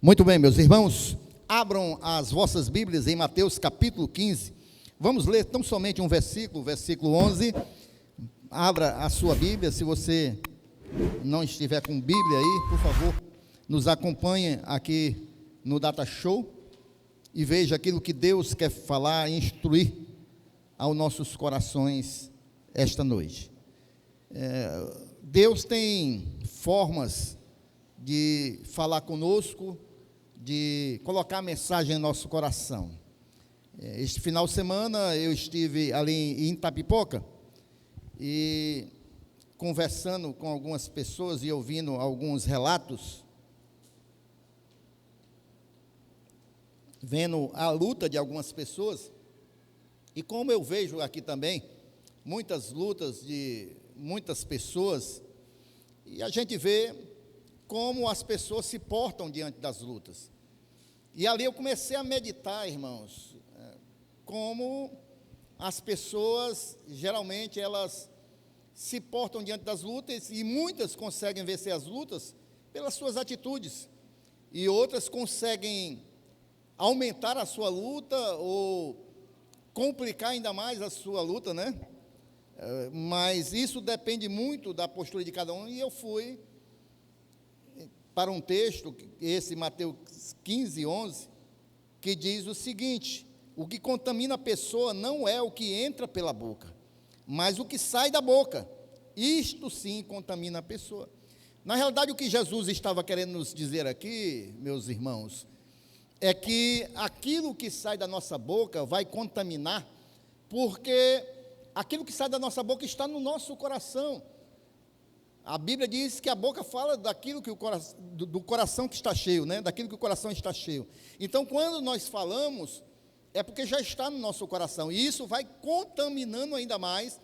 Muito bem, meus irmãos, abram as vossas Bíblias em Mateus capítulo 15. Vamos ler tão somente um versículo, versículo 11. Abra a sua Bíblia, se você não estiver com Bíblia aí, por favor, nos acompanhe aqui no Data Show e veja aquilo que Deus quer falar e instruir aos nossos corações esta noite. Deus tem formas de falar conosco, de colocar a mensagem em nosso coração. Este final de semana eu estive ali em Itapipoca e conversando com algumas pessoas e ouvindo alguns relatos, vendo a luta de algumas pessoas, e como eu vejo aqui também, muitas lutas de muitas pessoas, e a gente vê como as pessoas se portam diante das lutas. E ali eu comecei a meditar, irmãos, como as pessoas, geralmente, elas se portam diante das lutas, e muitas conseguem vencer as lutas pelas suas atitudes, e outras conseguem aumentar a sua luta, ou complicar ainda mais a sua luta, né? Mas isso depende muito da postura de cada um, e eu fui para um texto, esse Mateus 15, 11, que diz o seguinte: o que contamina a pessoa não é o que entra pela boca, mas o que sai da boca, isto sim contamina a pessoa. Na realidade, o que Jesus estava querendo nos dizer aqui, meus irmãos, é que aquilo que sai da nossa boca vai contaminar, porque aquilo que sai da nossa boca está no nosso coração. A Bíblia diz que a boca fala daquilo que do coração que está cheio, né? Daquilo que o coração está cheio. Então, quando nós falamos, é porque já está no nosso coração, e isso vai contaminando ainda mais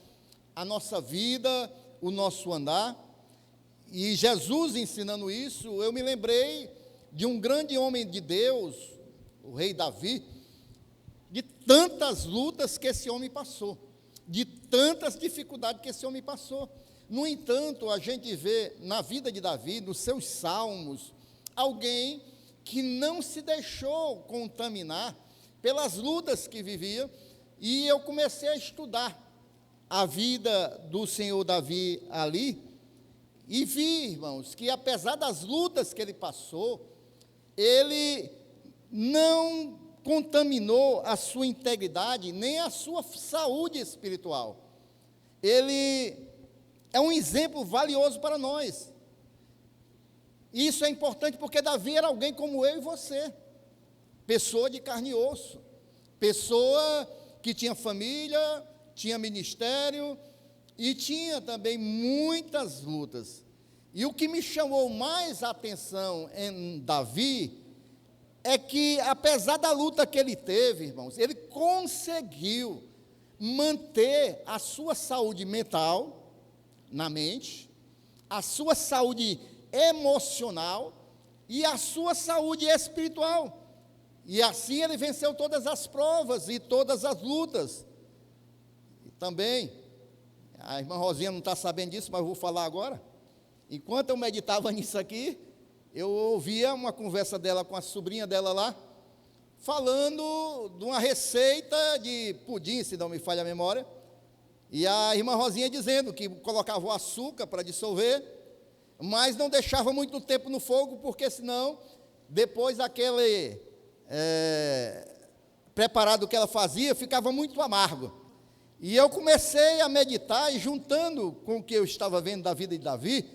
a nossa vida, o nosso andar. E Jesus ensinando isso, eu me lembrei de um grande homem de Deus, o rei Davi, de tantas lutas que esse homem passou, de tantas dificuldades que esse homem passou. No entanto, a gente vê na vida de Davi, nos seus salmos, alguém que não se deixou contaminar pelas lutas que vivia, e eu comecei a estudar a vida do Senhor Davi ali, e vi, irmãos, que apesar das lutas que ele passou, ele não contaminou a sua integridade, nem a sua saúde espiritual. Ele é um exemplo valioso para nós. Isso é importante porque Davi era alguém como eu e você, pessoa de carne e osso, pessoa que tinha família, tinha ministério e tinha também muitas lutas. E o que me chamou mais a atenção em Davi é que, apesar da luta que ele teve, irmãos, ele conseguiu manter a sua saúde mental, na mente, a sua saúde emocional e a sua saúde espiritual. E assim ele venceu todas as provas e todas as lutas. E também, a irmã Rosinha não está sabendo disso, mas eu vou falar agora. Enquanto eu meditava nisso aqui, eu ouvia uma conversa dela com a sobrinha dela lá, falando de uma receita de pudim, se não me falha a memória. E a irmã Rosinha dizendo que colocava o açúcar para dissolver, mas não deixava muito tempo no fogo, porque senão, depois aquele preparado que ela fazia, ficava muito amargo. E eu comecei a meditar, e juntando com o que eu estava vendo da vida de Davi,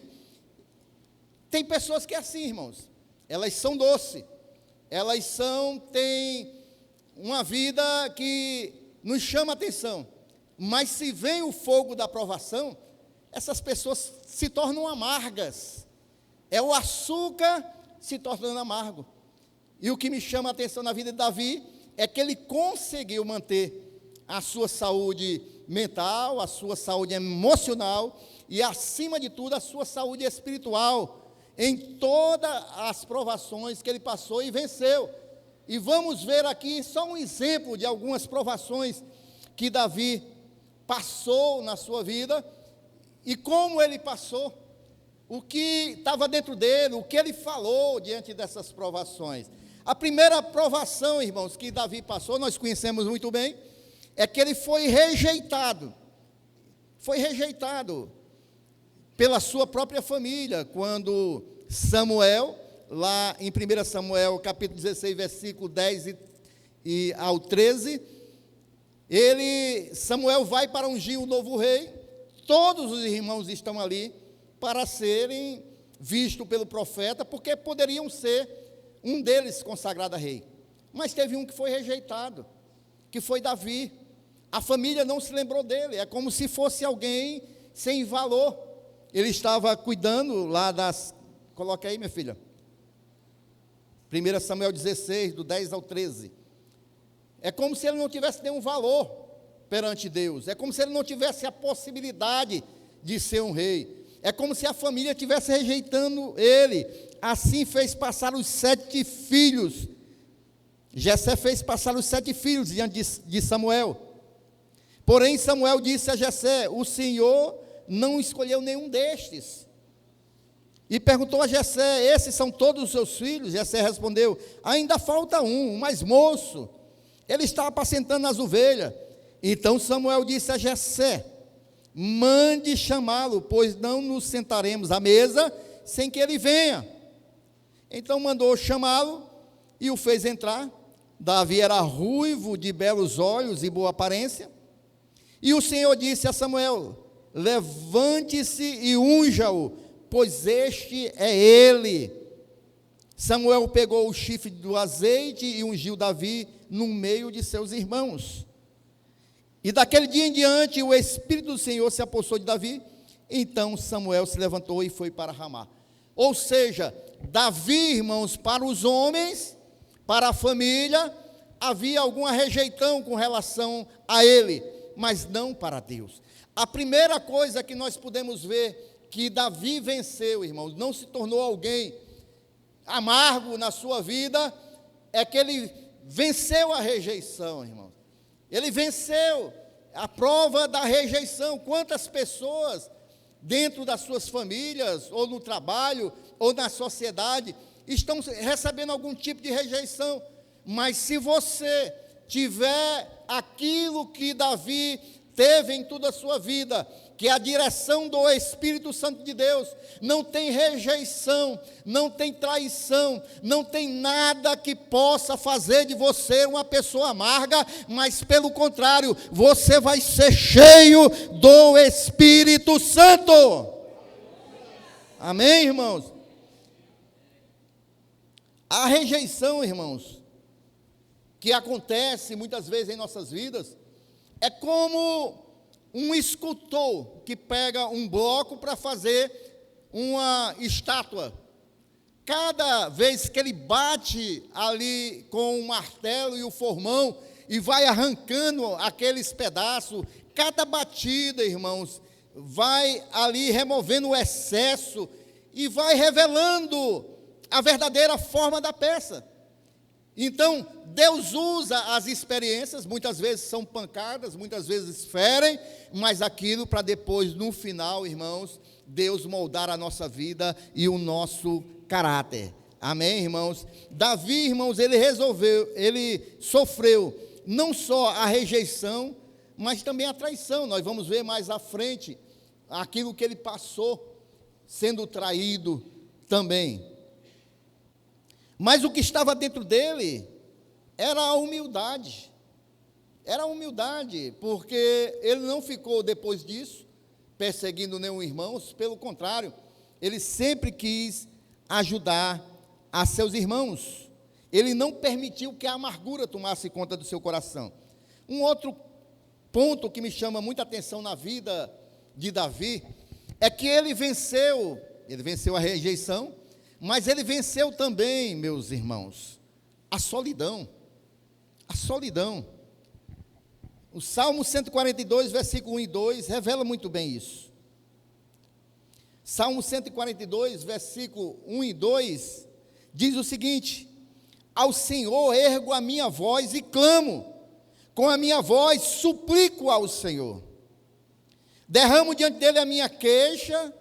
tem pessoas que é assim, irmãos, elas são doces, elas têm uma vida que nos chama a atenção. Mas se vem o fogo da provação, essas pessoas se tornam amargas. É o açúcar se tornando amargo. E o que me chama a atenção na vida de Davi é que ele conseguiu manter a sua saúde mental, a sua saúde emocional e, acima de tudo, a sua saúde espiritual em todas as provações que ele passou e venceu. E vamos ver aqui só um exemplo de algumas provações que Davi passou na sua vida, e como ele passou. o que estava dentro dele, o que ele falou diante dessas provações. A primeira provação, irmãos, que Davi passou, nós conhecemos muito bem, é que ele foi rejeitado. Foi rejeitado pela sua própria família, quando Samuel, lá em 1 Samuel, capítulo 16, versículo 10 e ao 13, Samuel vai para ungir o novo rei, todos os irmãos estão ali para serem vistos pelo profeta, porque poderiam ser um deles consagrado a rei. Mas teve um que foi rejeitado, que foi Davi. A família não se lembrou dele, é como se fosse alguém sem valor. Ele estava cuidando lá coloca aí, minha filha, 1 Samuel 16, do 10 ao 13, é como se ele não tivesse nenhum valor perante Deus, é como se ele não tivesse a possibilidade de ser um rei, é como se a família estivesse rejeitando ele. Assim fez passar os 7 filhos, Jessé fez passar os 7 filhos diante de Samuel. Porém Samuel disse a Jessé: o Senhor não escolheu nenhum destes. E perguntou a Jessé: esses são todos os seus filhos? Jessé respondeu: ainda falta um mais moço, ele está apacentando as ovelhas. Então Samuel disse a Jessé: mande chamá-lo, pois não nos sentaremos à mesa sem que ele venha. Então mandou chamá-lo e o fez entrar. Davi era ruivo, de belos olhos e boa aparência. E o Senhor disse a Samuel: levante-se e unja-o, pois este é ele. Samuel pegou o chifre do azeite e ungiu Davi no meio de seus irmãos. E daquele dia em diante o Espírito do Senhor se apossou de Davi. Então Samuel se levantou e foi para Ramá. Ou seja, Davi, irmãos, para os homens, para a família, havia alguma rejeição com relação a ele, mas não para Deus. A primeira coisa que nós podemos ver que Davi venceu, irmãos, não se tornou alguém amargo na sua vida, é que ele venceu a rejeição, irmãos. Ele venceu a prova da rejeição. Quantas pessoas dentro das suas famílias, ou no trabalho, ou na sociedade, estão recebendo algum tipo de rejeição, mas se você tiver aquilo que Davi teve em toda a sua vida, que é a direção do Espírito Santo de Deus, não tem rejeição, não tem traição, não tem nada que possa fazer de você uma pessoa amarga, mas pelo contrário, você vai ser cheio do Espírito Santo. Amém, irmãos? A rejeição, irmãos, que acontece muitas vezes em nossas vidas, é como um escultor que pega um bloco para fazer uma estátua. Cada vez que ele bate ali com o martelo e o formão e vai arrancando aqueles pedaços, cada batida, irmãos, vai ali removendo o excesso e vai revelando a verdadeira forma da peça. Então, Deus usa as experiências, muitas vezes são pancadas, muitas vezes ferem, mas aquilo para depois, no final, irmãos, Deus moldar a nossa vida e o nosso caráter. Amém, irmãos? Davi, irmãos, ele sofreu não só a rejeição, mas também a traição. Nós vamos ver mais à frente aquilo que ele passou, sendo traído também. Mas o que estava dentro dele era a humildade. Era a humildade, porque ele não ficou depois disso perseguindo nenhum irmão, pelo contrário, ele sempre quis ajudar a seus irmãos. Ele não permitiu que a amargura tomasse conta do seu coração. Um outro ponto que me chama muita atenção na vida de Davi é que ele venceu a rejeição, mas ele venceu também, meus irmãos, a solidão. A solidão. O Salmo 142, versículo 1 e 2, revela muito bem isso. Salmo 142, versículo 1 e 2, diz o seguinte: ao Senhor ergo a minha voz e clamo, com a minha voz suplico ao Senhor. Derramo diante dele a minha queixa,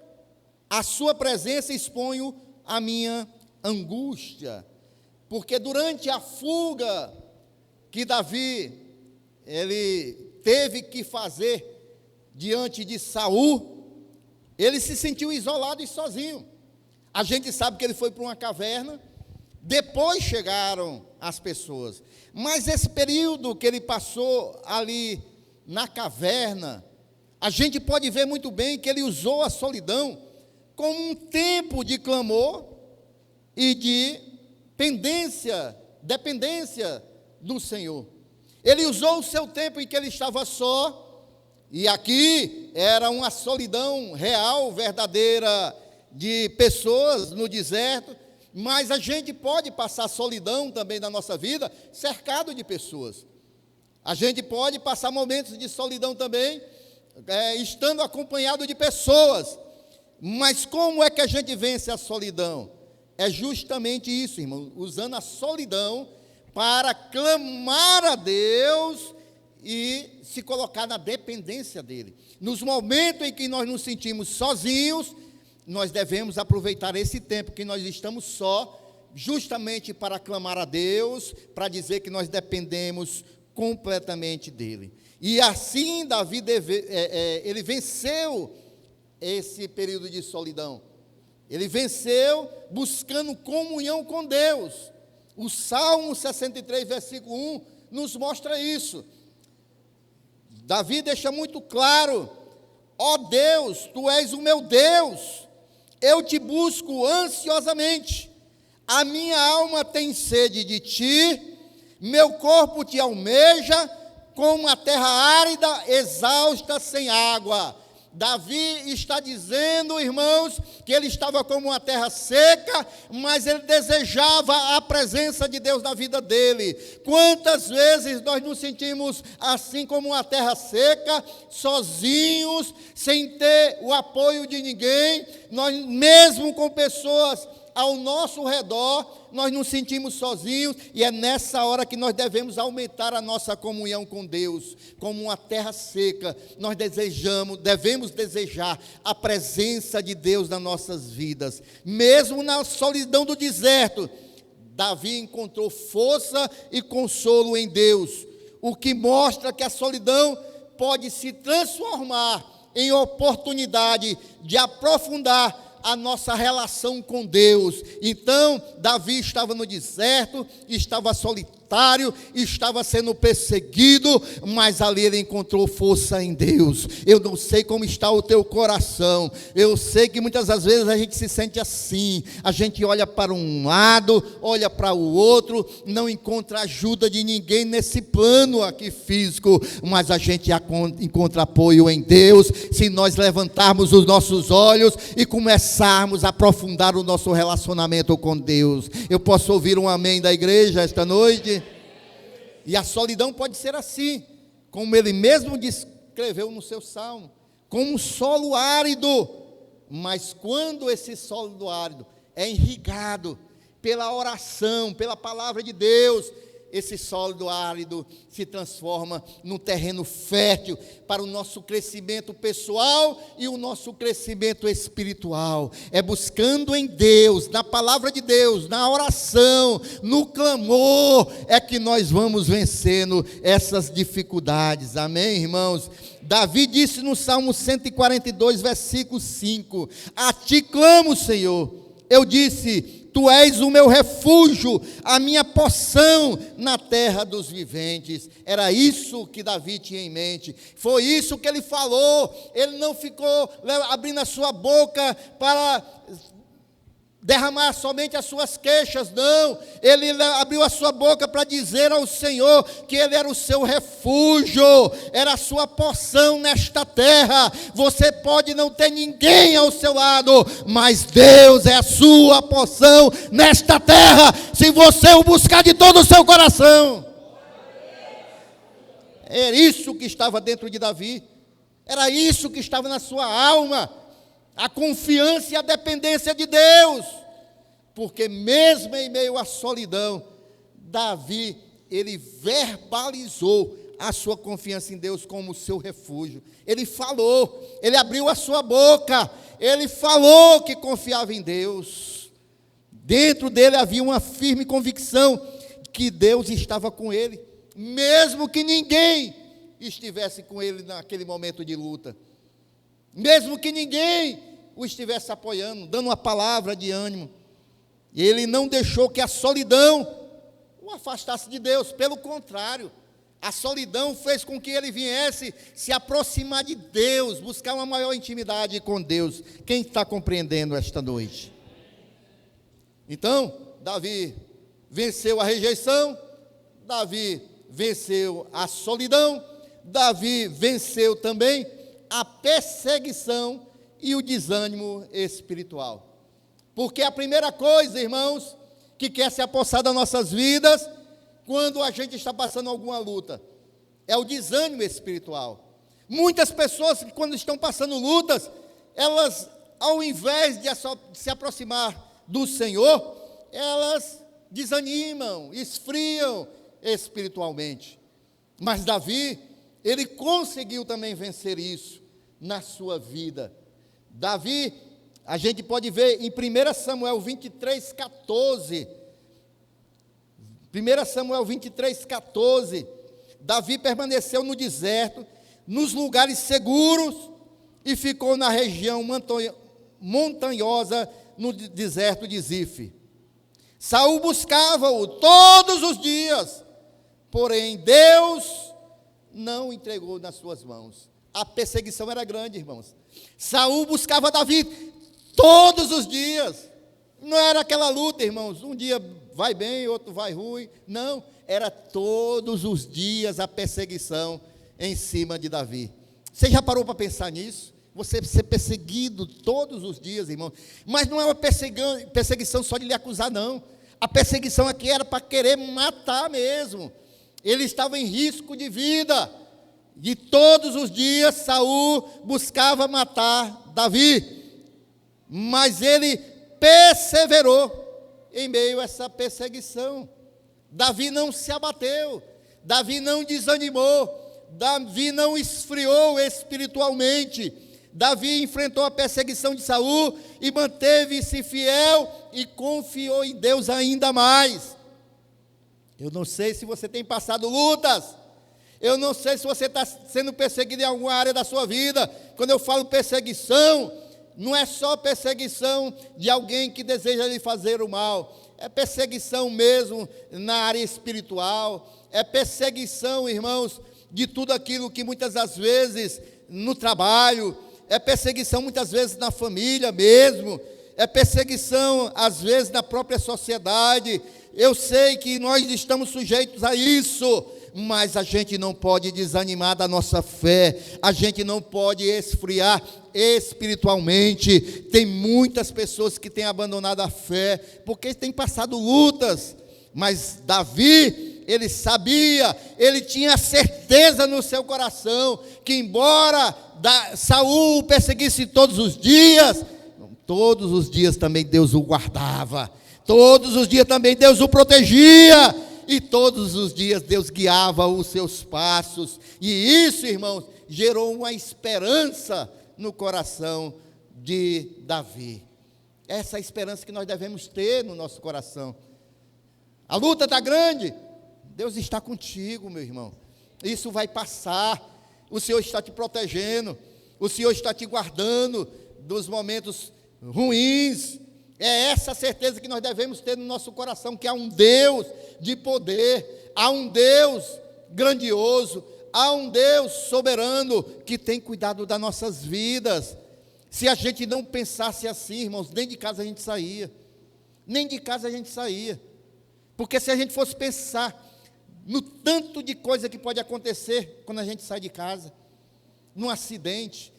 a sua presença exponho a minha angústia. Porque durante a fuga que Davi, ele teve que fazer diante de Saul, ele se sentiu isolado e sozinho. A gente sabe que ele foi para uma caverna, depois chegaram as pessoas. Mas esse período que ele passou ali na caverna, a gente pode ver muito bem que ele usou a solidão como um tempo de clamor e de dependência do Senhor. Ele usou o seu tempo em que ele estava só, e aqui era uma solidão real, verdadeira, de pessoas no deserto, mas a gente pode passar solidão também na nossa vida, cercado de pessoas. A gente pode passar momentos de solidão também, estando acompanhado de pessoas. Mas como é que a gente vence a solidão? É justamente isso, irmão, usando a solidão para clamar a Deus e se colocar na dependência dEle. Nos momentos em que nós nos sentimos sozinhos, nós devemos aproveitar esse tempo que nós estamos só, justamente para clamar a Deus, para dizer que nós dependemos completamente dEle. E assim Davi, ele venceu esse período de solidão. Ele venceu buscando comunhão com Deus. O Salmo 63, versículo 1, nos mostra isso. Davi deixa muito claro: ó Deus, Tu és o meu Deus, eu te busco ansiosamente, a minha alma tem sede de Ti, meu corpo Te almeja, como a terra árida, exausta, sem água. Davi está dizendo, irmãos, que ele estava como uma terra seca, mas ele desejava a presença de Deus na vida dele. Quantas vezes nós nos sentimos assim como uma terra seca, sozinhos, sem ter o apoio de ninguém, nós mesmo com pessoas ao nosso redor, nós nos sentimos sozinhos, e é nessa hora que nós devemos aumentar a nossa comunhão com Deus. Como uma terra seca, nós devemos desejar a presença de Deus nas nossas vidas. Mesmo na solidão do deserto, Davi encontrou força e consolo em Deus, o que mostra que a solidão pode se transformar em oportunidade de aprofundar a nossa relação com Deus. Então, Davi estava no deserto, estava solitário, estava sendo perseguido, mas ali ele encontrou força em Deus. Eu não sei como está o teu coração, eu sei que muitas das vezes a gente se sente assim, a gente olha para um lado, olha para o outro, não encontra ajuda de ninguém nesse plano aqui físico, mas a gente encontra apoio em Deus, se nós levantarmos os nossos olhos e começarmos a aprofundar o nosso relacionamento com Deus. Eu posso ouvir um amém da igreja esta noite? E a solidão pode ser assim, como ele mesmo descreveu no seu salmo, como um solo árido. Mas quando esse solo árido é irrigado pela oração, pela palavra de Deus, esse solo árido se transforma num terreno fértil para o nosso crescimento pessoal e o nosso crescimento espiritual. É buscando em Deus, na palavra de Deus, na oração, no clamor, é que nós vamos vencendo essas dificuldades. Amém, irmãos? Davi disse no Salmo 142, versículo 5: a Ti clamo, Senhor. Eu disse: Tu és o meu refúgio, a minha porção na terra dos viventes. Era isso que Davi tinha em mente. Foi isso que ele falou. Ele não ficou abrindo a sua boca para derramar somente as suas queixas, não. Ele abriu a sua boca para dizer ao Senhor que Ele era o seu refúgio, era a sua porção nesta terra. Você pode não ter ninguém ao seu lado, mas Deus é a sua porção nesta terra, se você o buscar de todo o seu coração. Era isso que estava dentro de Davi, era isso que estava na sua alma, a confiança e a dependência de Deus. Porque mesmo em meio à solidão, Davi, ele verbalizou a sua confiança em Deus como seu refúgio. Ele falou, ele abriu a sua boca, ele falou que confiava em Deus. Dentro dele havia uma firme convicção que Deus estava com ele, mesmo que ninguém estivesse com ele naquele momento de luta, mesmo que ninguém o estivesse apoiando, dando uma palavra de ânimo. Ele não deixou que a solidão o afastasse de Deus, pelo contrário, a solidão fez com que ele viesse se aproximar de Deus, buscar uma maior intimidade com Deus. Quem está compreendendo esta noite? Então, Davi venceu a rejeição, Davi venceu a solidão, Davi venceu também a perseguição e o desânimo espiritual. Porque a primeira coisa, irmãos, que quer se apossar das nossas vidas, quando a gente está passando alguma luta, é o desânimo espiritual. Muitas pessoas, quando estão passando lutas, elas, ao invés de se aproximar do Senhor, elas desanimam, esfriam espiritualmente. Mas Davi, ele conseguiu também vencer isso na sua vida. Davi, a gente pode ver em 1 Samuel 23, 14. 1 Samuel 23, 14. Davi permaneceu no deserto, nos lugares seguros, e ficou na região montanhosa, no deserto de Zif. Saul buscava-o todos os dias, porém Deus não o entregou nas suas mãos. A perseguição era grande, irmãos. Saul buscava Davi todos os dias. Não era aquela luta, irmãos, um dia vai bem, outro vai ruim. Não, era todos os dias a perseguição em cima de Davi. Você já parou para pensar nisso? Você ser perseguido todos os dias, irmão. Mas não é uma perseguição só de lhe acusar, não. A perseguição aqui era para querer matar mesmo. Ele estava em risco de vida. E todos os dias Saul buscava matar Davi. Mas ele perseverou em meio a essa perseguição. Davi não se abateu. Davi não desanimou. Davi não esfriou espiritualmente. Davi enfrentou a perseguição de Saul e manteve-se fiel e confiou em Deus ainda mais. Eu não sei se você tem passado lutas. Eu não sei se você está sendo perseguido em alguma área da sua vida. Quando eu falo perseguição, não é só perseguição de alguém que deseja lhe fazer o mal. É perseguição mesmo na área espiritual. É perseguição, irmãos, de tudo aquilo que muitas das vezes no trabalho, é perseguição muitas vezes na família mesmo, é perseguição às vezes na própria sociedade. Eu sei que nós estamos sujeitos a isso, mas a gente não pode desanimar da nossa fé, a gente não pode esfriar espiritualmente. Tem muitas pessoas que têm abandonado a fé, porque têm passado lutas, mas Davi, ele sabia, ele tinha certeza no seu coração, que embora Saul o perseguisse todos os dias também Deus o guardava, todos os dias também Deus o protegia, e todos os dias Deus guiava os seus passos, e isso, irmãos, gerou uma esperança no coração de Davi. Essa esperança que nós devemos ter no nosso coração. A luta está grande, Deus está contigo, meu irmão, isso vai passar, o Senhor está te protegendo, o Senhor está te guardando dos momentos ruins. É essa certeza que nós devemos ter no nosso coração, que há um Deus de poder, há um Deus grandioso, há um Deus soberano que tem cuidado das nossas vidas. Se a gente não pensasse assim, irmãos, nem de casa a gente saía, porque se a gente fosse pensar no tanto de coisa que pode acontecer quando a gente sai de casa, num acidente,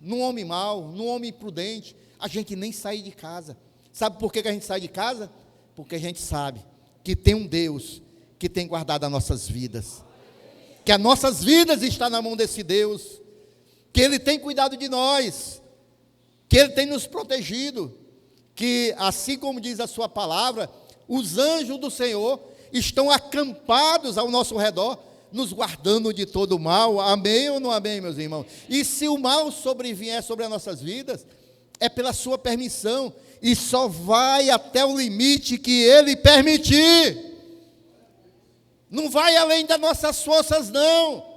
num homem mau, num homem imprudente, a gente nem sai de casa. Sabe por que a gente sai de casa? Porque a gente sabe que tem um Deus que tem guardado as nossas vidas, que as nossas vidas estão na mão desse Deus, que Ele tem cuidado de nós, que Ele tem nos protegido, que assim como diz a sua palavra, os anjos do Senhor estão acampados ao nosso redor nos guardando de todo mal. Amém ou não amém, meus irmãos? E se o mal sobrevier sobre as nossas vidas, é pela sua permissão, e só vai até o limite que Ele permitir. Não vai além das nossas forças, não.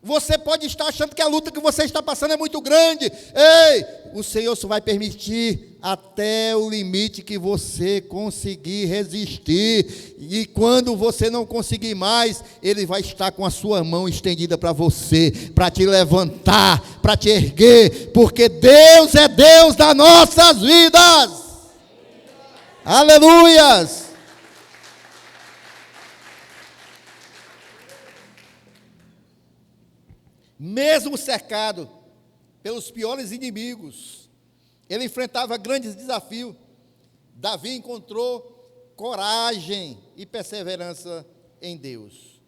Você pode estar achando que a luta que você está passando é muito grande. Ei, o Senhor só vai permitir até o limite que você conseguir resistir. E quando você não conseguir mais, Ele vai estar com a sua mão estendida para você, para te levantar, para te erguer, porque Deus é Deus das nossas vidas. Aleluias! Mesmo cercado pelos piores inimigos, ele enfrentava grandes desafios. Davi encontrou coragem e perseverança em Deus.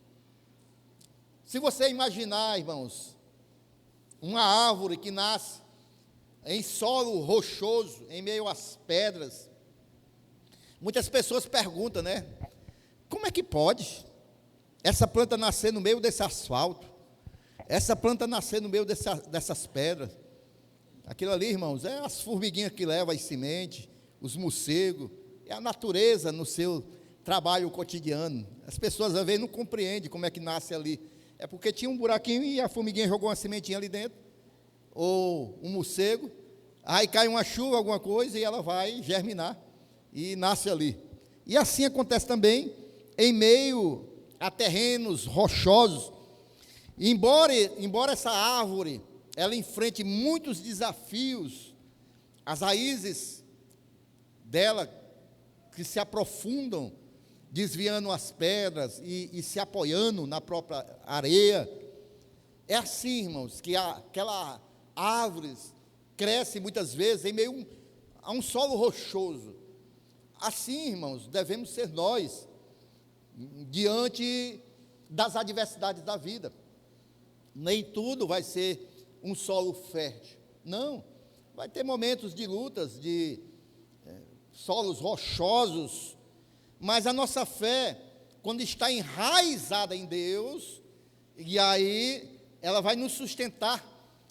Se você imaginar, irmãos, uma árvore que nasce em solo rochoso, em meio às pedras, muitas pessoas perguntam, né? Como é que pode essa planta nascer no meio desse asfalto? Essa planta nascer no meio dessas pedras? Aquilo ali, irmãos, é as formiguinhas que levam as sementes, os morcegos, é a natureza no seu trabalho cotidiano. As pessoas às vezes não compreendem como é que nasce ali. É porque tinha um buraquinho e a formiguinha jogou uma sementinha ali dentro, ou um morcego, aí cai uma chuva, alguma coisa, e ela vai germinar, e nasce ali. E assim acontece também em meio a terrenos rochosos. Embora essa árvore ela enfrente muitos desafios, as raízes dela que se aprofundam, desviando as pedras e se apoiando na própria areia, é assim, irmãos, que aquela árvore cresce muitas vezes em meio a um solo rochoso. Assim, irmãos, devemos ser nós, diante das adversidades da vida. Nem tudo vai ser um solo fértil. Não, vai ter momentos de lutas, de solos rochosos, mas a nossa fé, quando está enraizada em Deus, e aí ela vai nos sustentar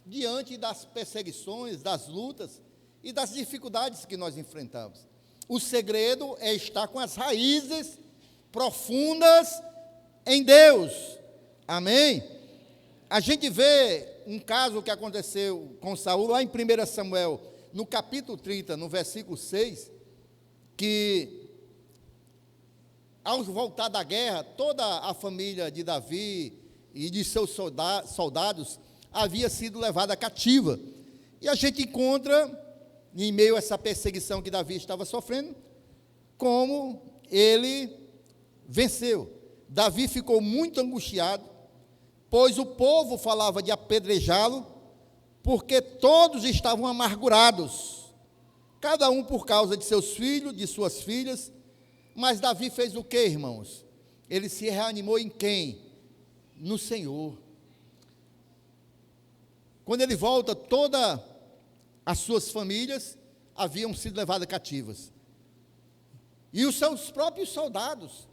diante das perseguições, das lutas e das dificuldades que nós enfrentamos. O segredo é estar com as raízes profundas em Deus. Amém? A gente vê um caso que aconteceu com Saul lá em 1 Samuel, no capítulo 30, no versículo 6, que ao voltar da guerra, toda a família de Davi e de seus soldados havia sido levada cativa. E a gente encontra, em meio a essa perseguição que Davi estava sofrendo, como ele venceu. Davi ficou muito angustiado, pois o povo falava de apedrejá-lo, porque todos estavam amargurados, cada um por causa de seus filhos, de suas filhas. Mas Davi fez o quê, irmãos? Ele se reanimou em quem? No Senhor. Quando ele volta, todas as suas famílias haviam sido levadas cativas, e os seus próprios soldados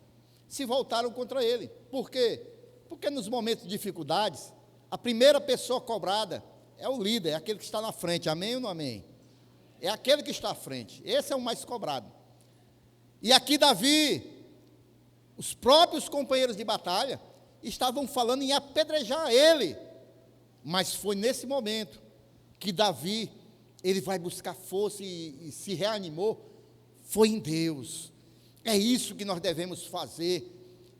se voltaram contra ele. Por quê? Porque nos momentos de dificuldades, a primeira pessoa cobrada é o líder, é aquele que está na frente. Amém ou não amém? É aquele que está à frente. Esse é o mais cobrado. E aqui Davi, os próprios companheiros de batalha, estavam falando em apedrejar ele. Mas foi nesse momento que Davi, ele vai buscar força e se reanimou. Foi em Deus. É isso que nós devemos fazer.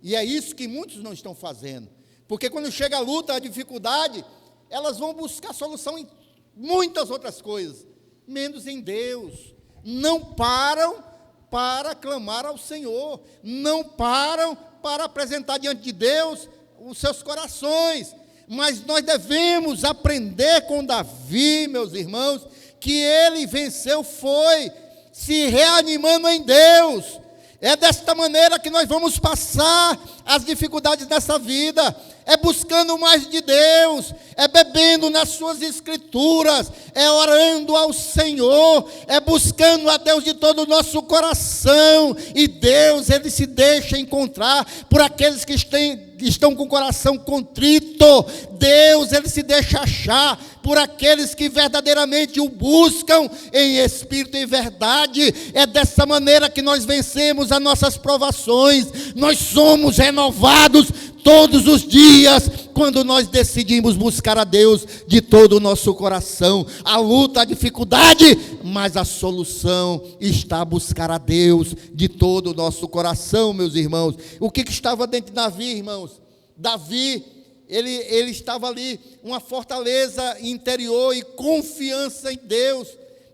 E é isso que muitos não estão fazendo. Porque quando chega a luta, a dificuldade, elas vão buscar solução em muitas outras coisas, menos em Deus. Não param para clamar ao Senhor. Não param para apresentar diante de Deus os seus corações. Mas nós devemos aprender com Davi, meus irmãos, que ele venceu foi se reanimando em Deus. É desta maneira que nós vamos passar as dificuldades dessa vida, é buscando mais de Deus, é bebendo nas suas escrituras, é orando ao Senhor, é buscando a Deus de todo o nosso coração, e Deus, Ele se deixa encontrar por aqueles que estão com o coração contrito. Deus, Ele se deixa achar por aqueles que verdadeiramente o buscam em espírito e verdade. É dessa maneira que nós vencemos as nossas provações. Nós somos renovados todos os dias, quando nós decidimos buscar a Deus de todo o nosso coração. A luta, a dificuldade, mas a solução está a buscar a Deus de todo o nosso coração, meus irmãos. O que estava dentro de Davi, irmãos? Davi, ele estava ali, uma fortaleza interior e confiança em Deus.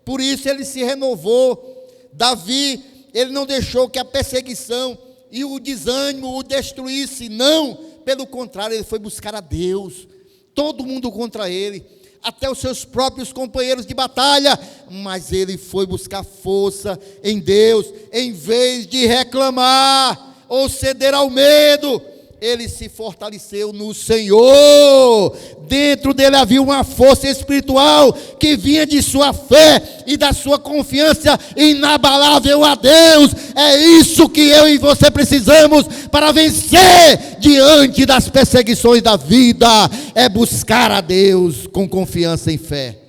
Por isso ele se renovou. Davi, ele não deixou que a perseguição e o desânimo o destruísse, não, pelo contrário, ele foi buscar a Deus. Todo mundo contra ele, até os seus próprios companheiros de batalha, mas ele foi buscar força em Deus. Em vez de reclamar ou ceder ao medo, ele se fortaleceu no Senhor. Dentro dele havia uma força espiritual que vinha de sua fé e da sua confiança inabalável a Deus. É isso que eu e você precisamos para vencer diante das perseguições da vida. É buscar a Deus com confiança em fé.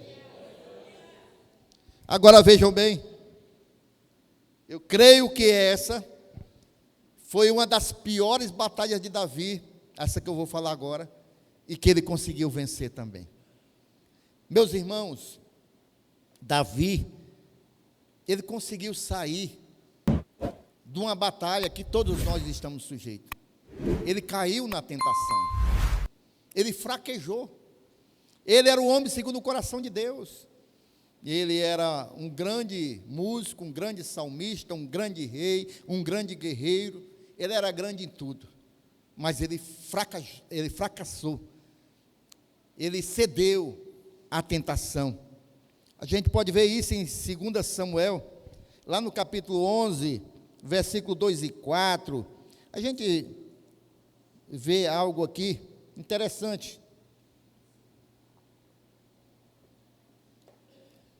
Agora vejam bem, eu creio que essa foi uma das piores batalhas de Davi, essa que eu vou falar agora, e que ele conseguiu vencer também. Meus irmãos, Davi, ele conseguiu sair de uma batalha que todos nós estamos sujeitos. Ele caiu na tentação, ele fraquejou. Ele era o homem segundo o coração de Deus. Ele era um grande músico, um grande salmista, um grande rei, um grande guerreiro. Ele era grande em tudo, mas ele fracassou, ele cedeu à tentação. A gente pode ver isso em 2 Samuel, lá no capítulo 11, versículo 2 e 4, a gente vê algo aqui interessante.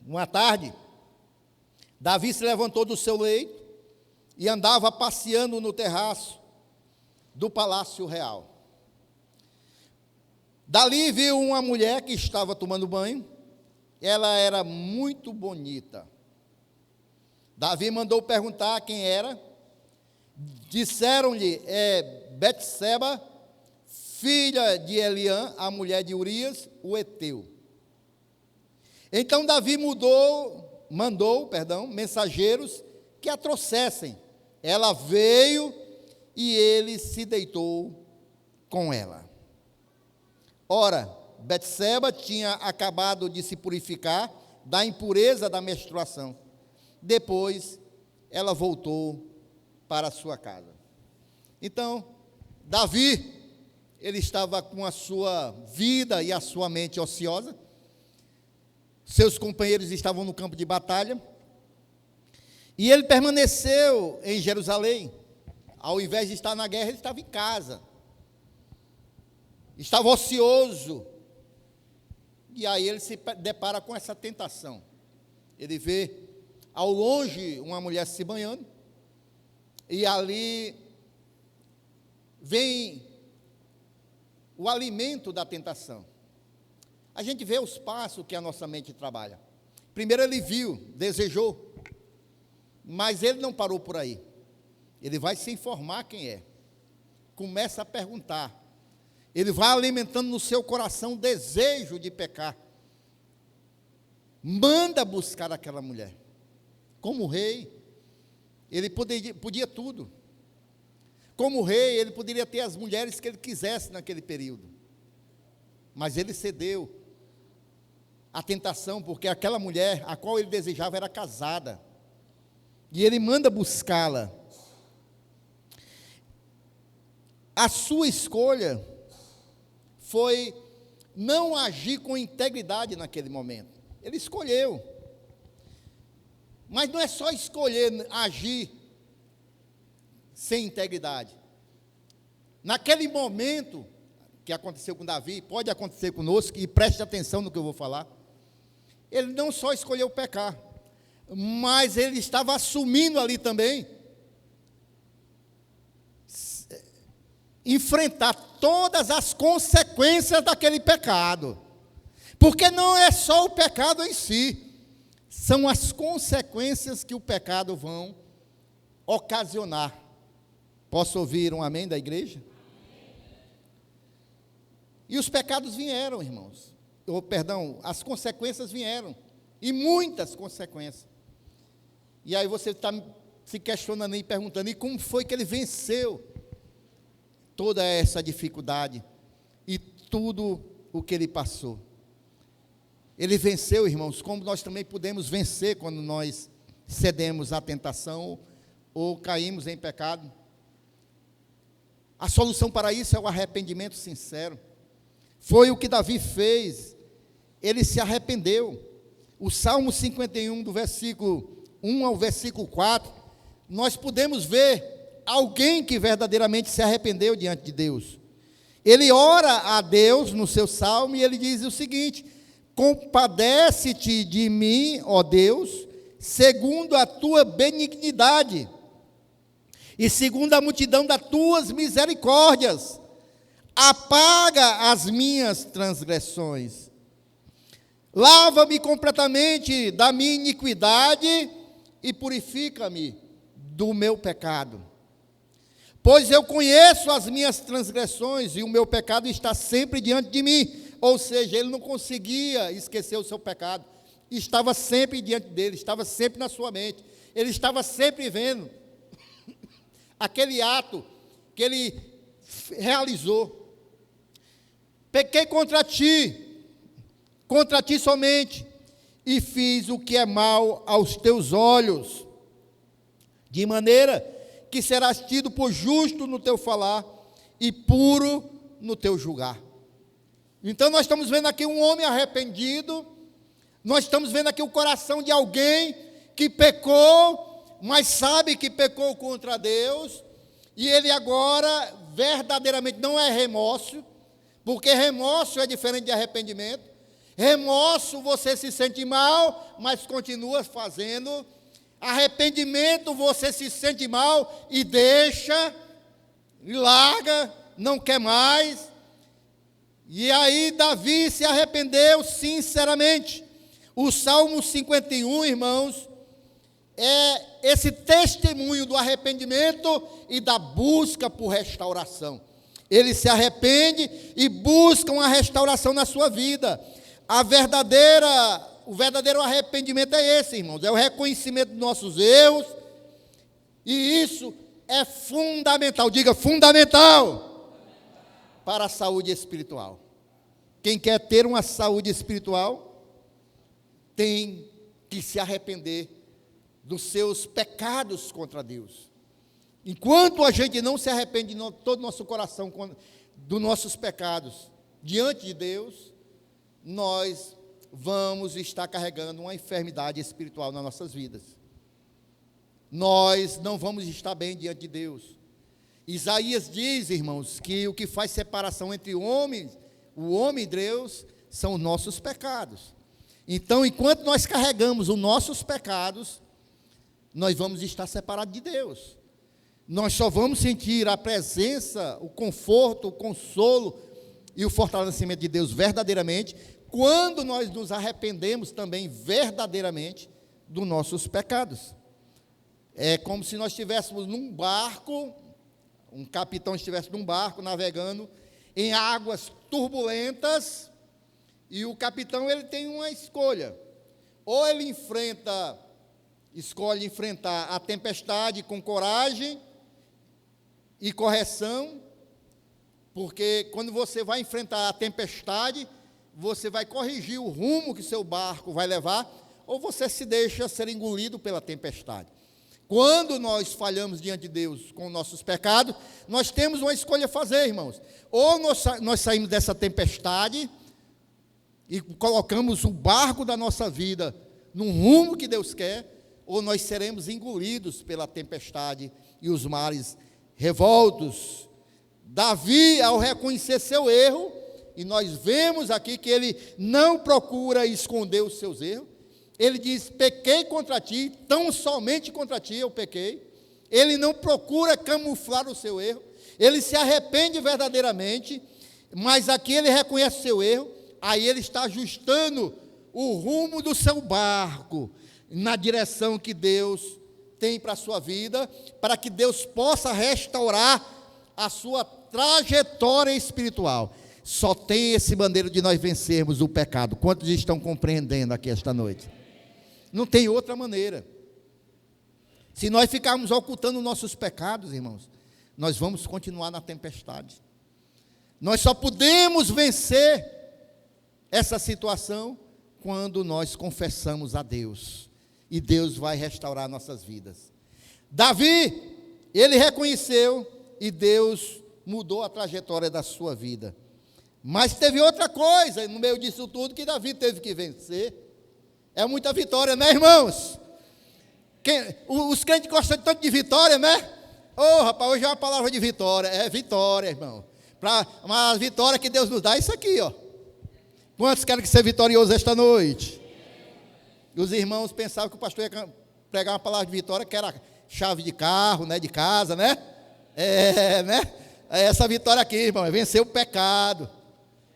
Uma tarde, Davi se levantou do seu leito e andava passeando no terraço do palácio real. Dali viu uma mulher que estava tomando banho. Ela era muito bonita. Davi mandou perguntar quem era. Disseram-lhe: é Betseba, filha de Eliã, a mulher de Urias, o heteu. Então Davi mandou mensageiros que a trouxessem. Ela veio e ele se deitou com ela. Ora, Betseba tinha acabado de se purificar da impureza da menstruação. Depois, ela voltou para a sua casa. Então, Davi, ele estava com a sua vida e a sua mente ociosa. Seus companheiros estavam no campo de batalha. E ele permaneceu em Jerusalém. Ao invés de estar na guerra, ele estava em casa. Estava ocioso. E aí ele se depara com essa tentação. Ele vê ao longe uma mulher se banhando. E ali vem o alimento da tentação. A gente vê os passos que a nossa mente trabalha. Primeiro ele viu, desejou. Mas ele não parou por aí. Ele vai se informar quem é. Começa a perguntar. Ele vai alimentando no seu coração o desejo de pecar. Manda buscar aquela mulher. Como rei, ele podia tudo. Como rei, ele poderia ter as mulheres que ele quisesse naquele período. Mas ele cedeu à tentação, porque aquela mulher a qual ele desejava era casada. E ele manda buscá-la. A sua escolha foi não agir com integridade naquele momento. Ele escolheu. Mas não é só escolher agir sem integridade. Naquele momento que aconteceu com Davi, pode acontecer conosco, e preste atenção no que eu vou falar. Ele não só escolheu pecar, mas ele estava assumindo ali também enfrentar todas as consequências daquele pecado. Porque não é só o pecado em si, são as consequências que o pecado vão ocasionar. Posso ouvir um amém da igreja? E os pecados vieram, irmãos. As consequências vieram. E muitas consequências. E aí você está se questionando e perguntando, e como foi que ele venceu toda essa dificuldade e tudo o que ele passou? Ele venceu, irmãos, como nós também podemos vencer quando nós cedemos à tentação ou caímos em pecado. A solução para isso é o arrependimento sincero. Foi o que Davi fez. Ele se arrependeu. O Salmo 51, do versículo 1 ao versículo 4, nós podemos ver alguém que verdadeiramente se arrependeu diante de Deus. Ele ora a Deus no seu salmo e ele diz o seguinte: compadece-te de mim, ó Deus, segundo a tua benignidade e segundo a multidão das tuas misericórdias, apaga as minhas transgressões. Lava-me completamente da minha iniquidade e purifica-me do meu pecado. Pois eu conheço as minhas transgressões e o meu pecado está sempre diante de mim. Ou seja, ele não conseguia esquecer o seu pecado. Estava sempre diante dele, estava sempre na sua mente. Ele estava sempre vendo aquele ato que ele realizou. Pequei contra ti somente, e fiz o que é mal aos teus olhos, de maneira que serás tido por justo no teu falar e puro no teu julgar. Então nós estamos vendo aqui um homem arrependido, nós estamos vendo aqui o coração de alguém que pecou, mas sabe que pecou contra Deus, e ele agora verdadeiramente não é remorso, porque remorso é diferente de arrependimento. Remorso, você se sente mal, mas continua fazendo. Arrependimento, você se sente mal e deixa, e larga, não quer mais. E aí Davi se arrependeu sinceramente. O Salmo 51, irmãos, é esse testemunho do arrependimento e da busca por restauração. Ele se arrepende e busca uma restauração na sua vida. O verdadeiro arrependimento é esse, irmãos, é o reconhecimento dos nossos erros, e isso é fundamental, diga fundamental, para a saúde espiritual. Quem quer ter uma saúde espiritual, tem que se arrepender dos seus pecados contra Deus. Enquanto a gente não se arrepende de todo o nosso coração dos nossos pecados diante de Deus, nós vamos estar carregando uma enfermidade espiritual nas nossas vidas. Nós não vamos estar bem diante de Deus. Isaías diz, irmãos, que o que faz separação entre o homem e Deus, são os nossos pecados. Então, enquanto nós carregamos os nossos pecados, nós vamos estar separados de Deus. Nós só vamos sentir a presença, o conforto, o consolo e o fortalecimento de Deus verdadeiramente, quando nós nos arrependemos também verdadeiramente dos nossos pecados. É como se nós estivéssemos num barco, um capitão estivesse num barco navegando em águas turbulentas, e o capitão ele tem uma escolha: ou ele escolhe enfrentar a tempestade com coragem e correção, porque quando você vai enfrentar a tempestade, você vai corrigir o rumo que seu barco vai levar, ou você se deixa ser engolido pela tempestade. Quando nós falhamos diante de Deus com nossos pecados, nós temos uma escolha a fazer, irmãos. Ou nós saímos dessa tempestade e colocamos o barco da nossa vida num rumo que Deus quer, ou nós seremos engolidos pela tempestade e os mares revoltos. Davi, ao reconhecer seu erro, e nós vemos aqui que ele não procura esconder os seus erros, ele diz: pequei contra ti, tão somente contra ti eu pequei. ele não procura camuflar o seu erro, ele se arrepende verdadeiramente, mas aqui ele reconhece o seu erro, aí ele está ajustando o rumo do seu barco na direção que Deus tem para a sua vida, para que Deus possa restaurar a sua trajetória espiritual. Só tem esse bandeiro de nós vencermos o pecado. Quantos estão compreendendo aqui esta noite? Não tem outra maneira. Se nós ficarmos ocultando nossos pecados, irmãos, nós vamos continuar na tempestade. Nós só podemos vencer essa situação quando nós confessamos a Deus. E Deus vai restaurar nossas vidas. Davi, ele reconheceu e Deus mudou a trajetória da sua vida. Mas teve outra coisa no meio disso tudo que Davi teve que vencer. É muita vitória, né, irmãos? Os crentes gostam tanto de vitória, né? Rapaz, hoje é uma palavra de vitória. É vitória, irmão. Uma vitória que Deus nos dá é isso aqui, ó. Quantos querem ser vitoriosos esta noite? E os irmãos pensavam que o pastor ia pregar uma palavra de vitória, que era chave de carro, né, de casa, né? Né? Essa vitória aqui, irmão, é vencer o pecado.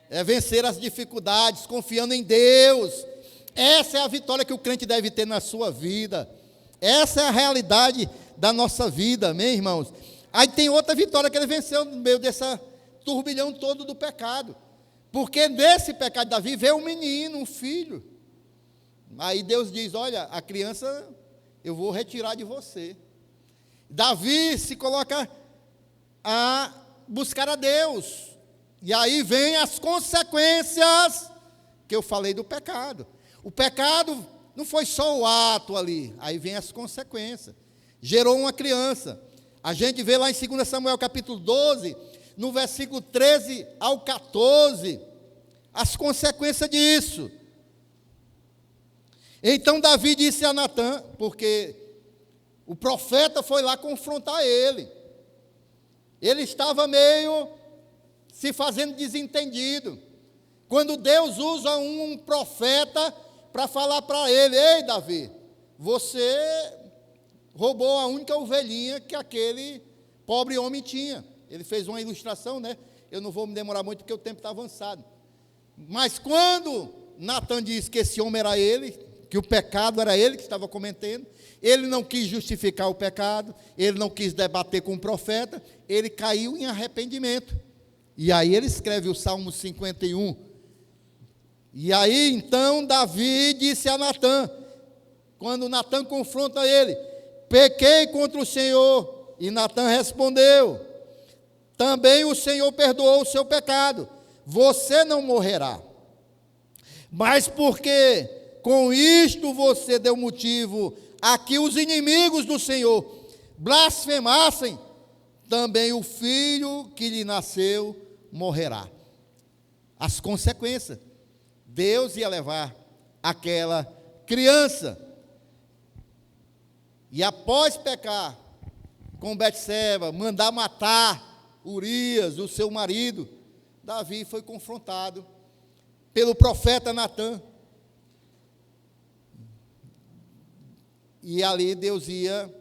É vencer as dificuldades, confiando em Deus. Essa é a vitória que o crente deve ter na sua vida. Essa é a realidade da nossa vida, amém, irmãos? Aí tem outra vitória que ele venceu no meio dessa turbilhão todo do pecado. Porque nesse pecado de Davi veio um menino, um filho. Aí Deus diz, olha, a criança eu vou retirar de você. Davi se coloca a buscar a Deus. E aí vem as consequências que eu falei do pecado. O pecado não foi só o ato ali, aí vem as consequências. Gerou uma criança. A gente vê lá em 2 Samuel capítulo 12, no versículo 13 ao 14, as consequências disso. Então Davi disse a Natã, porque o profeta foi lá confrontar ele. Ele estava meio se fazendo desentendido. Quando Deus usa um profeta para falar para ele, ei Davi, você roubou a única ovelhinha que aquele pobre homem tinha. Ele fez uma ilustração, né? Eu não vou me demorar muito porque o tempo está avançado. Mas quando Natã disse que esse homem era ele, que o pecado era ele que estava cometendo, ele não quis justificar o pecado, ele não quis debater com o profeta, ele caiu em arrependimento. E aí ele escreve o Salmo 51. E aí então Davi disse a Natã, quando Natã confronta ele, pequei contra o Senhor, e Natã respondeu, também o Senhor perdoou o seu pecado, você não morrerá, mas porque com isto você deu motivo a que os inimigos do Senhor blasfemassem, também o filho que lhe nasceu morrerá. As consequências, Deus ia levar aquela criança, e após pecar com Betseba, mandar matar Urias, o seu marido, Davi foi confrontado pelo profeta Natã. E ali Deus ia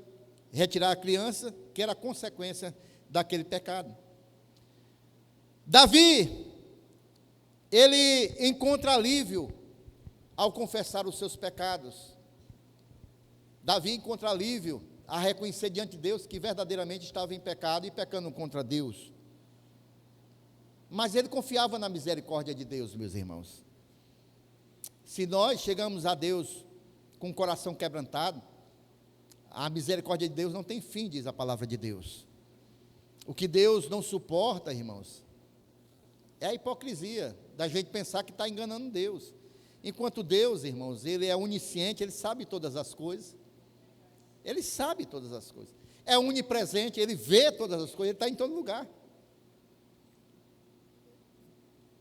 retirar a criança, que era a consequência daquele pecado. Davi, ele encontra alívio ao confessar os seus pecados. Davi encontra alívio a reconhecer diante de Deus que verdadeiramente estava em pecado e pecando contra Deus. Mas ele confiava na misericórdia de Deus, meus irmãos. Se nós chegamos a Deus com o coração quebrantado, a misericórdia de Deus não tem fim, diz a palavra de Deus. O que Deus não suporta, irmãos, é a hipocrisia da gente pensar que está enganando Deus. Enquanto Deus, irmãos, Ele é onisciente, Ele sabe todas as coisas. Ele sabe todas as coisas. É onipresente, Ele vê todas as coisas, Ele está em todo lugar.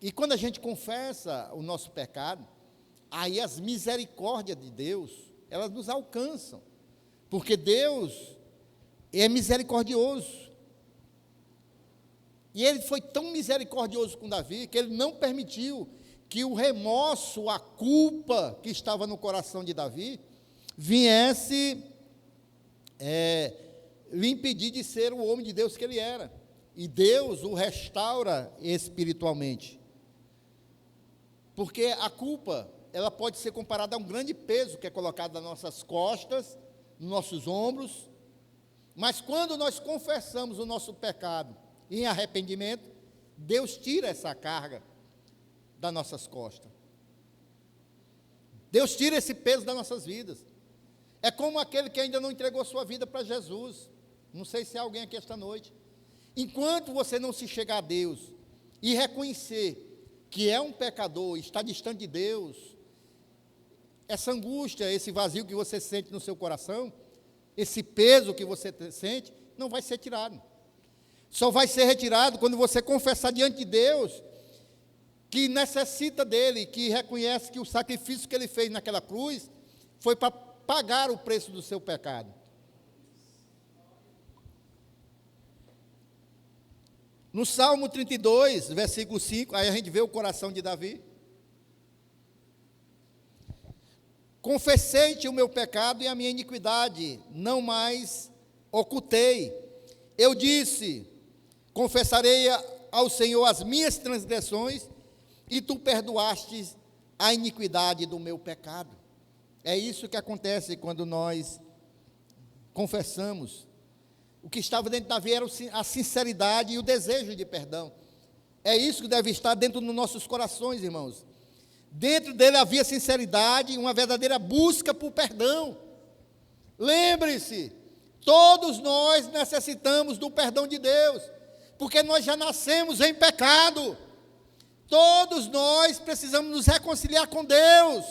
E quando a gente confessa o nosso pecado, aí as misericórdias de Deus, elas nos alcançam. Porque Deus é misericordioso. E Ele foi tão misericordioso com Davi, que Ele não permitiu que o remorso, a culpa que estava no coração de Davi, viesse lhe impedir de ser o homem de Deus que ele era. E Deus o restaura espiritualmente. Porque a culpa, ela pode ser comparada a um grande peso que é colocado nas nossas costas, nos nossos ombros. Mas quando nós confessamos o nosso pecado em arrependimento, Deus tira essa carga das nossas costas. Deus tira esse peso das nossas vidas. É como aquele que ainda não entregou a sua vida para Jesus. Não sei se há alguém aqui esta noite. Enquanto você não se chegar a Deus e reconhecer que é um pecador, está distante de Deus, essa angústia, esse vazio que você sente no seu coração, esse peso que você sente, não vai ser tirado. Só vai ser retirado quando você confessar diante de Deus que necessita dele, que reconhece que o sacrifício que ele fez naquela cruz foi para pagar o preço do seu pecado. No Salmo 32, versículo 5, aí a gente vê o coração de Davi. Confessei-te o meu pecado e a minha iniquidade, não mais ocultei. Eu disse, confessarei ao Senhor as minhas transgressões, e tu perdoaste a iniquidade do meu pecado. É isso que acontece quando nós confessamos. O que estava dentro de Davi era a sinceridade e o desejo de perdão. É isso que deve estar dentro dos nossos corações, irmãos. Dentro dele havia sinceridade e uma verdadeira busca por perdão. Lembre-se, todos nós necessitamos do perdão de Deus, porque nós já nascemos em pecado. Todos nós precisamos nos reconciliar com Deus.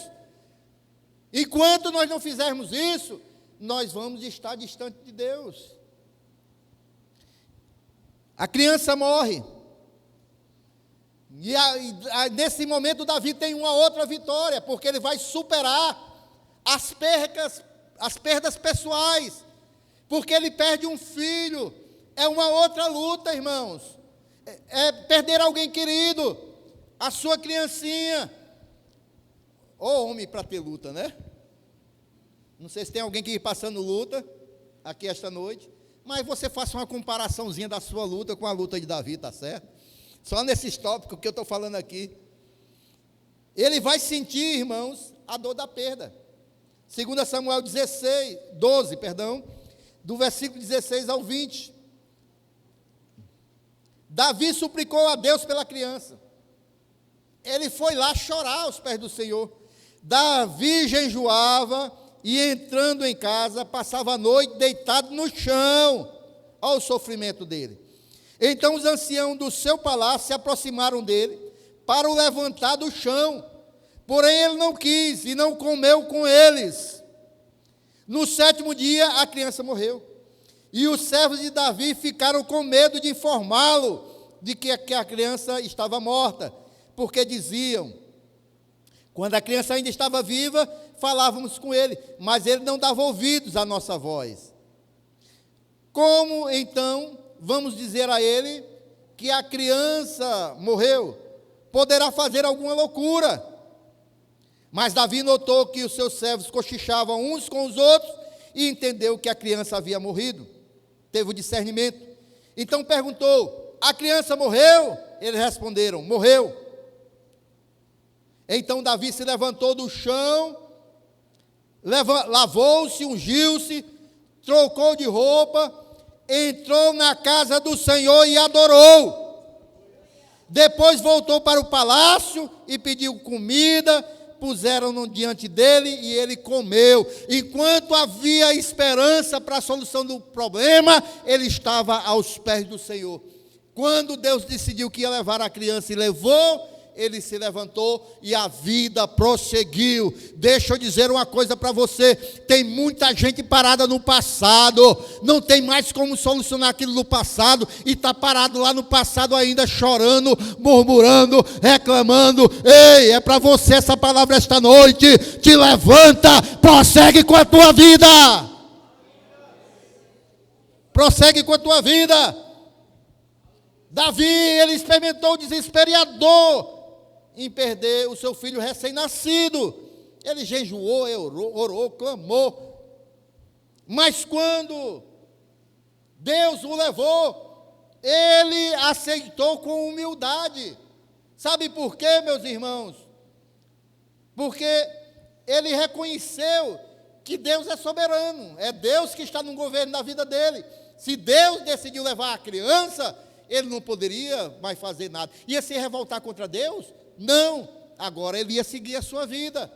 Enquanto nós não fizermos isso, nós vamos estar distante de Deus. A criança morre. E nesse momento Davi tem uma outra vitória, porque ele vai superar as perdas pessoais, porque ele perde um filho. É uma outra luta, irmãos. É perder alguém querido, a sua criancinha. Ô homem para ter luta, né? Não sei se tem alguém que passando luta aqui esta noite, mas você faça uma comparaçãozinha da sua luta com a luta de Davi, tá certo? Só nesses tópicos que eu estou falando aqui. Ele vai sentir, irmãos, a dor da perda. 2 Samuel 12, do versículo 16 ao 20. Davi suplicou a Deus pela criança. Ele foi lá chorar aos pés do Senhor. Davi jejuava e, entrando em casa, passava a noite deitado no chão. Olha o sofrimento dele. Então os anciãos do seu palácio se aproximaram dele para o levantar do chão. Porém ele não quis e não comeu com eles. No 7º dia a criança morreu. E os servos de Davi ficaram com medo de informá-lo de que a criança estava morta, porque diziam, quando a criança ainda estava viva, falávamos com ele, mas ele não dava ouvidos à nossa voz. Como então vamos dizer a ele que a criança morreu? Poderá fazer alguma loucura. Mas Davi notou que os seus servos cochichavam uns com os outros e entendeu que a criança havia morrido. Teve o discernimento. Então perguntou, a criança morreu? Eles responderam, morreu. Então Davi se levantou do chão, lavou-se, ungiu-se, trocou de roupa, entrou na casa do Senhor e adorou. Depois voltou para o palácio e pediu comida, puseram-no diante dele e ele comeu. Enquanto havia esperança para a solução do problema, ele estava aos pés do Senhor. Quando Deus decidiu que ia levar a criança e levou, ele se levantou e a vida prosseguiu. Deixa eu dizer uma coisa para você, tem muita gente parada no passado, não tem mais como solucionar aquilo do passado, e está parado lá no passado ainda, chorando, murmurando, reclamando. Ei, é para você essa palavra esta noite, te levanta, prossegue com a tua vida, prossegue com a tua vida. Davi, ele experimentou o desespero e a dor em perder o seu filho recém-nascido. Ele jejuou, orou, clamou. Mas quando Deus o levou, ele aceitou com humildade. Sabe por quê, meus irmãos? Porque ele reconheceu que Deus é soberano, é Deus que está no governo da vida dele. Se Deus decidiu levar a criança, ele não poderia mais fazer nada. Ia se revoltar contra Deus? Não, agora ele ia seguir a sua vida,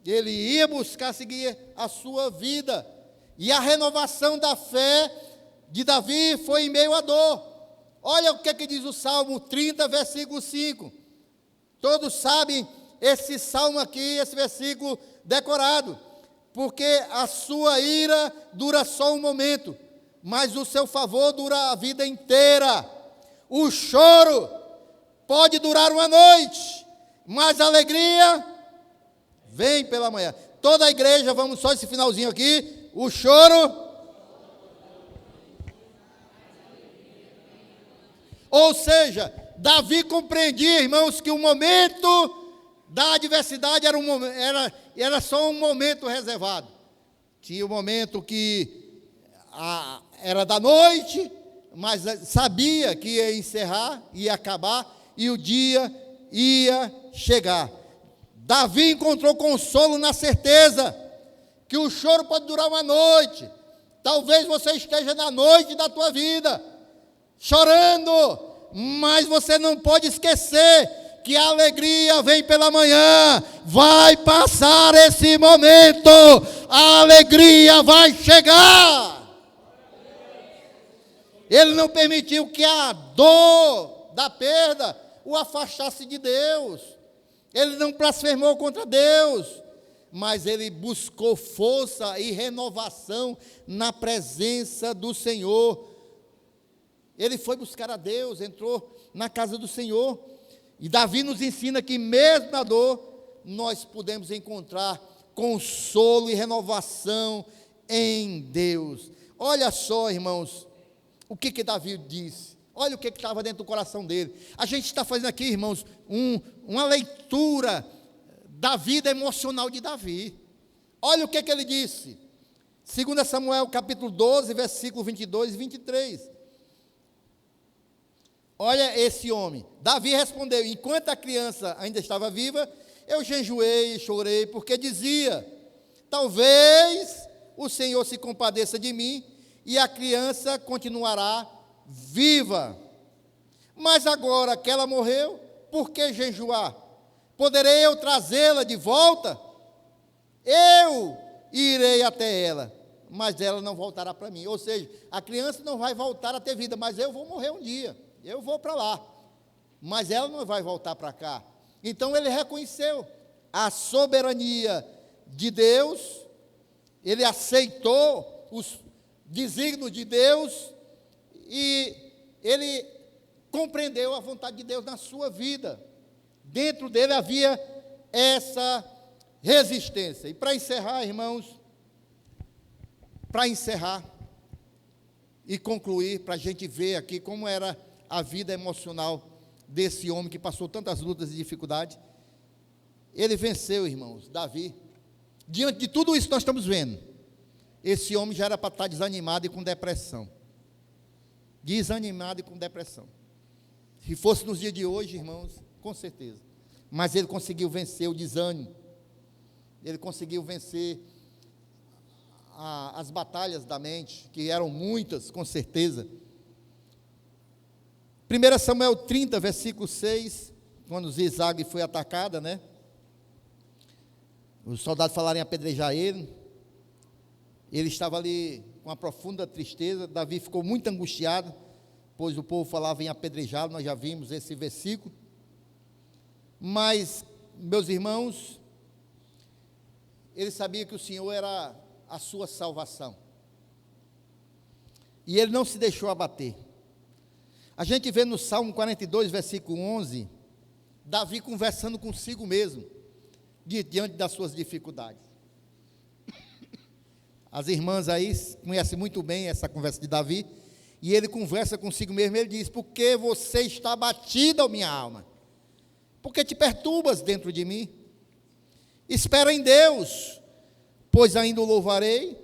ele ia buscar seguir a sua vida, e a renovação da fé de Davi foi em meio à dor. Olha o que diz o Salmo 30, versículo 5, todos sabem esse salmo aqui, esse versículo decorado, porque a sua ira dura só um momento, mas o seu favor dura a vida inteira. O choro pode durar uma noite, mas a alegria vem pela manhã. Toda a igreja, vamos só esse finalzinho aqui, o choro. Ou seja, Davi compreendia, irmãos, que o momento da adversidade era só um momento reservado. Tinha um momento que era da noite, mas sabia que ia encerrar, ia acabar, e o dia ia chegar. Davi encontrou consolo na certeza que o choro pode durar uma noite. Talvez você esteja na noite da tua vida, chorando, mas você não pode esquecer que a alegria vem pela manhã. Vai passar esse momento, a alegria vai chegar. Ele não permitiu que a dor da perda o afastasse de Deus. Ele não blasfemou contra Deus, mas ele buscou força e renovação na presença do Senhor. Ele foi buscar a Deus, entrou na casa do Senhor. E Davi nos ensina que mesmo na dor, nós podemos encontrar consolo e renovação em Deus. Olha só, irmãos, o que Davi disse. Olha o que estava dentro do coração dele. A gente está fazendo aqui, irmãos, uma leitura da vida emocional de Davi. Olha o que ele disse. 2 Samuel capítulo 12, versículo 22 e 23. Olha esse homem. Davi respondeu: enquanto a criança ainda estava viva, eu jejuei e chorei, porque dizia: talvez o Senhor se compadeça de mim e a criança continuará viva. Mas agora que ela morreu, por que jejuar? Poderei eu trazê-la de volta? Eu irei até ela, mas ela não voltará para mim. Ou seja, a criança não vai voltar a ter vida, mas eu vou morrer um dia. Eu vou para lá, mas ela não vai voltar para cá. Então ele reconheceu a soberania de Deus, ele aceitou os desígnios de Deus e ele compreendeu a vontade de Deus na sua vida. Dentro dele havia essa resistência. E para encerrar, irmãos, e concluir, para a gente ver aqui como era a vida emocional desse homem que passou tantas lutas e dificuldades. Ele venceu, irmãos, Davi. Diante de tudo isso que nós estamos vendo, esse homem já era para estar desanimado e com depressão. Desanimado e com depressão. Se fosse nos dias de hoje, irmãos, com certeza. Mas ele conseguiu vencer o desânimo. Ele conseguiu vencer as batalhas da mente, que eram muitas, com certeza. 1 Samuel 30, versículo 6, quando Zizag foi atacada, né? Os soldados falaram em apedrejar ele. Ele estava ali com uma profunda tristeza. Davi ficou muito angustiado, pois o povo falava em apedrejá-lo. Nós já vimos esse versículo. Mas, meus irmãos, ele sabia que o Senhor era a sua salvação. E ele não se deixou abater. A gente vê no Salmo 42, versículo 11, Davi conversando consigo mesmo, diante das suas dificuldades. As irmãs aí conhecem muito bem essa conversa de Davi, e ele conversa consigo mesmo, ele diz: por que você está abatido, ó minha alma? Por que te perturbas dentro de mim? Espera em Deus, pois ainda o louvarei,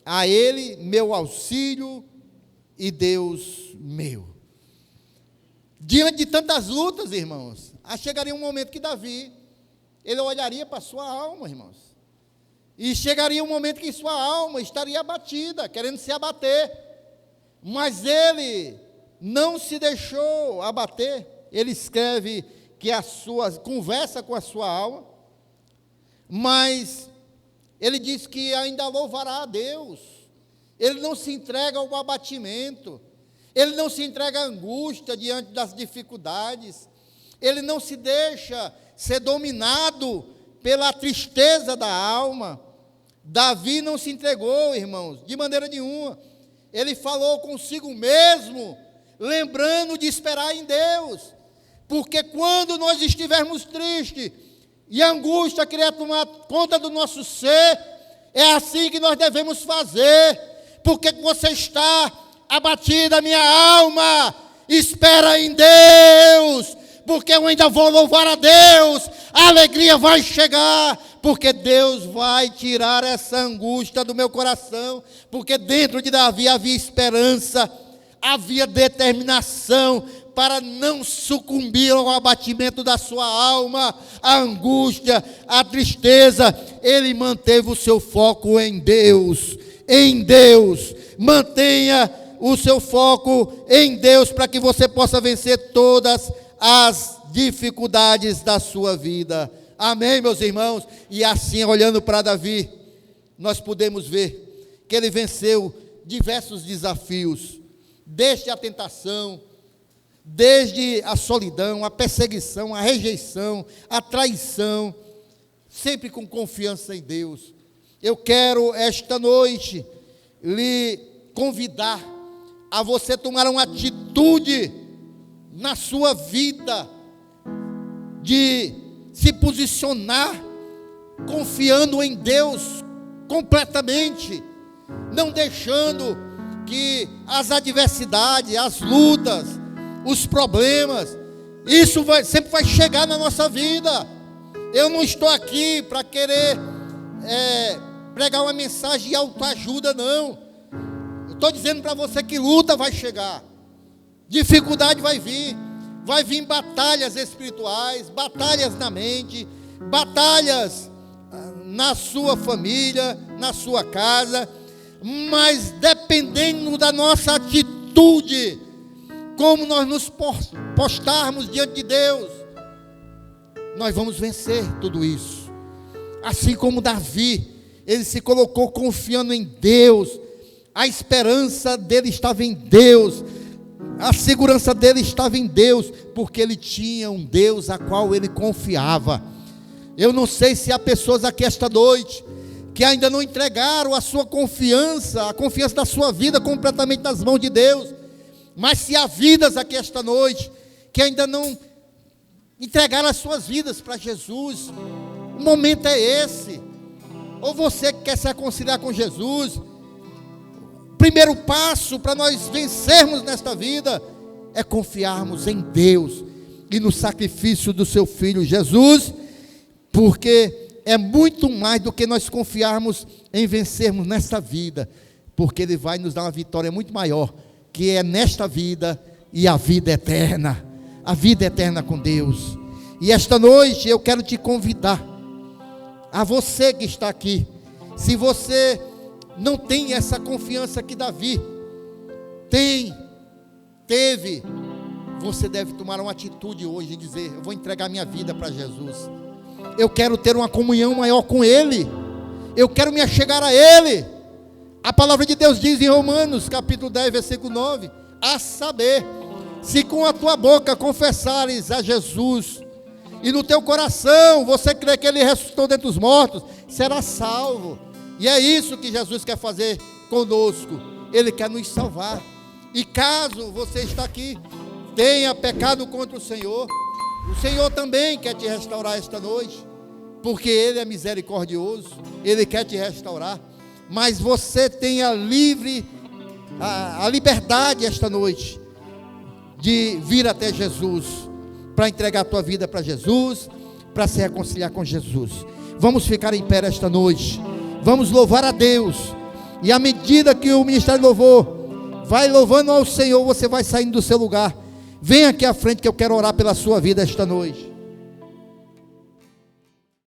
a Ele meu auxílio e Deus meu. Diante de tantas lutas, irmãos, chegaria um momento que Davi, ele olharia para a sua alma, irmãos, e chegaria um momento que sua alma estaria abatida, querendo se abater, mas ele não se deixou abater. Ele escreve que conversa com a sua alma, mas ele diz que ainda louvará a Deus. Ele não se entrega ao abatimento, ele não se entrega à angústia diante das dificuldades, ele não se deixa ser dominado pela tristeza da alma. Davi não se entregou, irmãos, de maneira nenhuma. Ele falou consigo mesmo, lembrando de esperar em Deus, porque quando nós estivermos tristes e a angústia querer tomar conta do nosso ser, é assim que nós devemos fazer. Porque você está abatida, minha alma, espera em Deus, porque eu ainda vou louvar a Deus, a alegria vai chegar, porque Deus vai tirar essa angústia do meu coração, porque dentro de Davi havia esperança, havia determinação para não sucumbir ao abatimento da sua alma, a angústia, a tristeza. Ele manteve o seu foco em Deus, em Deus. Mantenha o seu foco em Deus para que você possa vencer todas as dificuldades da sua vida. Amém, meus irmãos? E assim, olhando para Davi, nós podemos ver que ele venceu diversos desafios, desde a tentação, desde a solidão, a perseguição, a rejeição, a traição, sempre com confiança em Deus. Eu quero esta noite lhe convidar a você tomar uma atitude na sua vida de se posicionar confiando em Deus completamente, não deixando que as adversidades, as lutas, os problemas, isso sempre vai chegar na nossa vida. Eu não estou aqui para querer pregar uma mensagem de autoajuda, não. Eu estou dizendo para você que luta vai chegar, dificuldade vai vir batalhas espirituais, batalhas na mente, batalhas na sua família, na sua casa, mas dependendo da nossa atitude, como nós nos postarmos diante de Deus, nós vamos vencer tudo isso. Assim como Davi, ele se colocou confiando em Deus, a esperança dele estava em Deus, a segurança dele estava em Deus, porque ele tinha um Deus a qual ele confiava. Eu não sei se há pessoas aqui esta noite que ainda não entregaram a sua confiança, a confiança da sua vida completamente nas mãos de Deus. Mas se há vidas aqui esta noite que ainda não entregaram as suas vidas para Jesus, o momento é esse. Ou você que quer se reconciliar com Jesus, o primeiro passo para nós vencermos nesta vida é confiarmos em Deus e no sacrifício do seu Filho Jesus, porque é muito mais do que nós confiarmos em vencermos nesta vida, porque Ele vai nos dar uma vitória muito maior, que é nesta vida e a vida eterna com Deus. E esta noite eu quero te convidar, a você que está aqui, se você não tem essa confiança que Davi teve, você deve tomar uma atitude hoje e dizer: eu vou entregar minha vida para Jesus, eu quero ter uma comunhão maior com Ele, eu quero me achegar a Ele. A palavra de Deus diz em Romanos capítulo 10 versículo 9, a saber, se com a tua boca confessares a Jesus, e no teu coração você crê que Ele ressuscitou dentre os mortos, será salvo. E é isso que Jesus quer fazer conosco, Ele quer nos salvar. E caso você está aqui, tenha pecado contra o Senhor também quer te restaurar esta noite, porque Ele é misericordioso, Ele quer te restaurar. Mas você tem a liberdade esta noite de vir até Jesus, para entregar a tua vida para Jesus, para se reconciliar com Jesus. Vamos ficar em pé esta noite, vamos louvar a Deus, e à medida que o Ministério de Louvor Vai louvando ao Senhor, você vai saindo do seu lugar. Vem aqui à frente que eu quero orar pela sua vida esta noite.